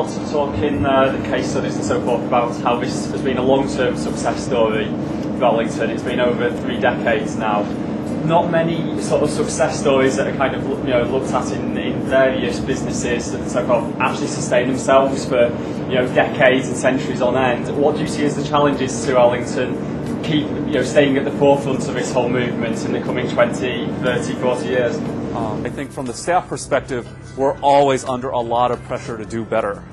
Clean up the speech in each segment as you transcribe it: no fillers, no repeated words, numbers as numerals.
lots of talk in the case studies and so forth about how this has been a long-term success story for Arlington. It's been over 3 decades now. Not many sort of success stories that are kind of looked at in various businesses and so forth actually sustain themselves for decades and centuries on end. What do you see as the challenges to Arlington keep staying at the forefront of this whole movement in the coming 20, 30, 40 years? I think from the staff perspective, we're always under a lot of pressure to do better.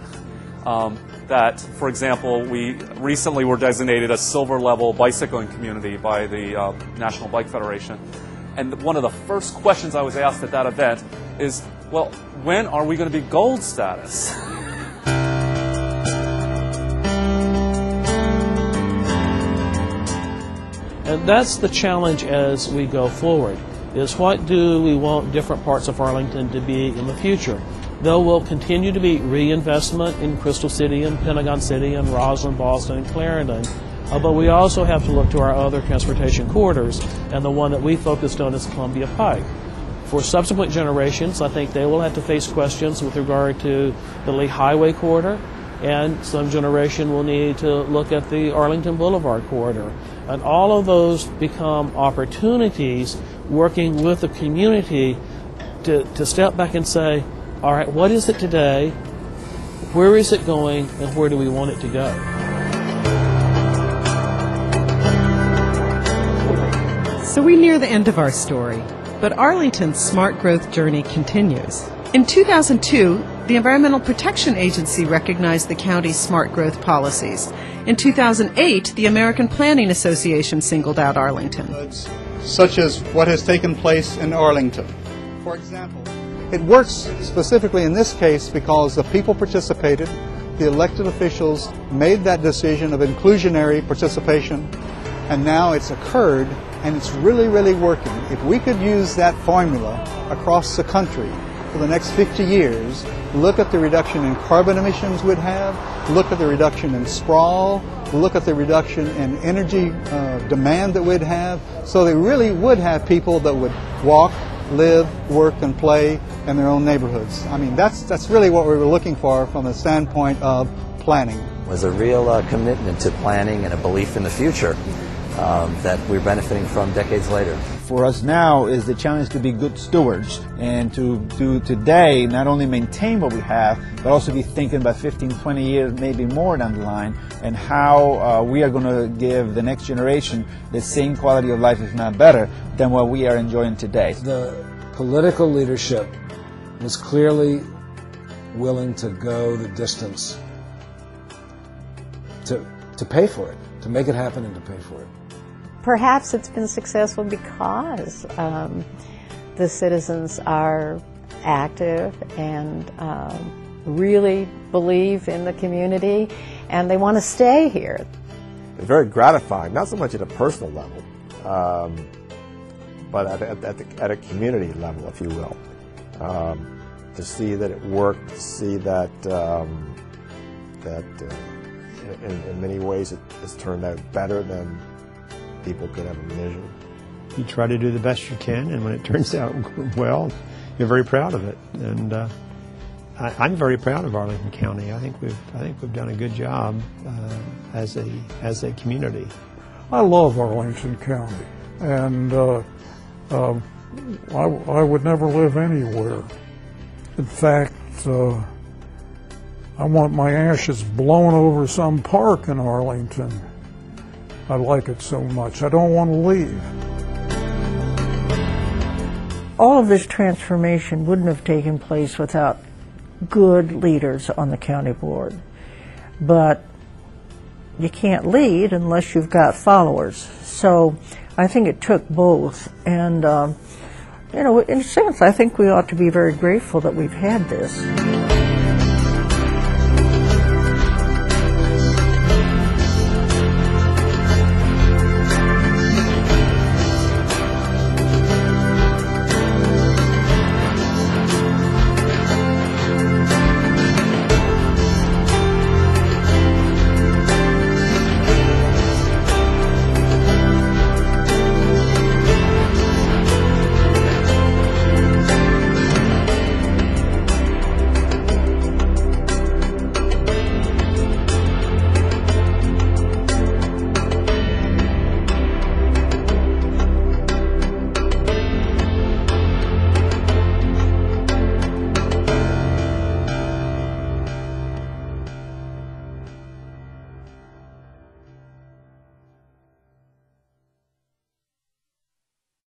That, for example, we recently were designated a silver-level bicycling community by the National Bike Federation. And one of the first questions I was asked at that event is, well, when are we going to be gold status? And that's the challenge as we go forward, is what do we want different parts of Arlington to be in the future? There will continue to be reinvestment in Crystal City and Pentagon City and Roslyn, Boston, and Clarendon. But we also have to look to our other transportation corridors, and the one that we focused on is Columbia Pike. For subsequent generations, I think they will have to face questions with regard to the Lee Highway corridor, and some generation will need to look at the Arlington Boulevard corridor. And all of those become opportunities working with the community to step back and say, all right, what is it today, where is it going, and where do we want it to go? So we near the end of our story, but Arlington's smart growth journey continues. In 2002, the Environmental Protection Agency recognized the county's smart growth policies. In 2008, the American Planning Association singled out Arlington. Such as what has taken place in Arlington. For example, it works specifically in this case because the people participated, the elected officials made that decision of inclusionary participation, and now it's occurred and it's really, really working. If we could use that formula across the country for the next 50 years, look at the reduction in carbon emissions we'd have, look at the reduction in sprawl, look at the reduction in energy demand that we'd have, so they really would have people that would walk, live, work, and play in their own neighborhoods. I mean, that's really what we were looking for from the standpoint of planning. It was a real commitment to planning and a belief in the future that we're benefiting from decades later. For us now is the challenge to be good stewards and to do today not only maintain what we have, but also be thinking about 15, 20 years, maybe more down the line, and how we are going to give the next generation the same quality of life, if not better, than what we are enjoying today. The political leadership was clearly willing to go the distance to pay for it, to make it happen and to pay for it. Perhaps it's been successful because the citizens are active and really believe in the community, and they want to stay here. It's very gratifying, not so much at a personal level, but at a community level, if you will, to see that it worked, to see that in many ways it has turned out better than people could have envisioned. You try to do the best you can, and when it turns out well, you're very proud of it. And I'm very proud of Arlington County. I think we've done a good job as a community. I love Arlington County, and I would never live anywhere. In fact, I want my ashes blown over some park in Arlington. I like it so much. I don't want to leave. All of this transformation wouldn't have taken place without good leaders on the county board. But you can't lead unless you've got followers. So I think it took both. And, in a sense, I think we ought to be very grateful that we've had this.